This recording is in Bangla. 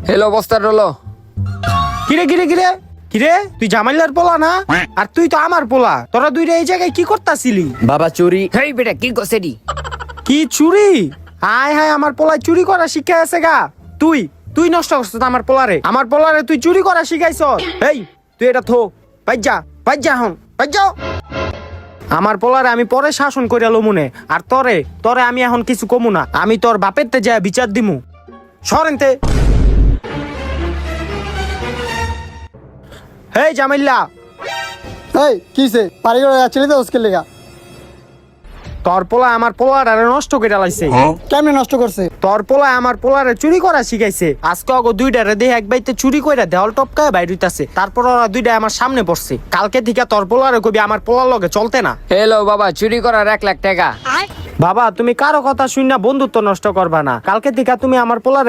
হেলো বস্তা রলো। কিরে কিরে কিরে কিরে, তুই জামাইলার পোলা না? আর তুই তো আমার পোলা, তোরা দুইটা এই জায়গায় কি করতাছিলি? বাবা চুরি। হেই বেটা কি করছেডি? কি চুরি? হায় হায়, আমার পোলায় চুরি করা শিক্ষা আছে গা। তুই তুই নষ্ট করছিস আমার পোলারে, আমার পোলারে তুই চুরি করা শিখাইছ। এই তুই এটা থো, বাইজা হন বাইজা। আমার পোলারে আমি পরে শাসন কইরা লমুনে, আর তরে তরে আমি এখন কিছু কমু না, আমি তোর বাপের তে যা বিচার দিমু। সরেনতে। হেই জামাইল্লা, এই কিসে পারি করে যাচ্ছিলি তো ওসকে লেগা? তোর পোলা আমার পোলারে নষ্ট কইরা লাইছে। কেমনে নষ্ট করছে? তোর পোলা আমার পোলারে চুরি করা শিখাইছে। আজকে অগো দুইটারে দেহ এক বাইতে চুরি কইরা দেওয়াল টপকায় বাইর হইতাছে, তারপর ওরা দুইটা আমার সামনে পড়ছে। কালকে থেকে তোর পোলারে কবি আমার পোলার লগে চলতে না। হেলো বাবা, চুরি করার 1 লাখ টাকা। বাবা তুমি কারো কথা শুন না বন্ধুত্ব নষ্ট করবা না। কালকে থেকে তুমি আমার পোলারে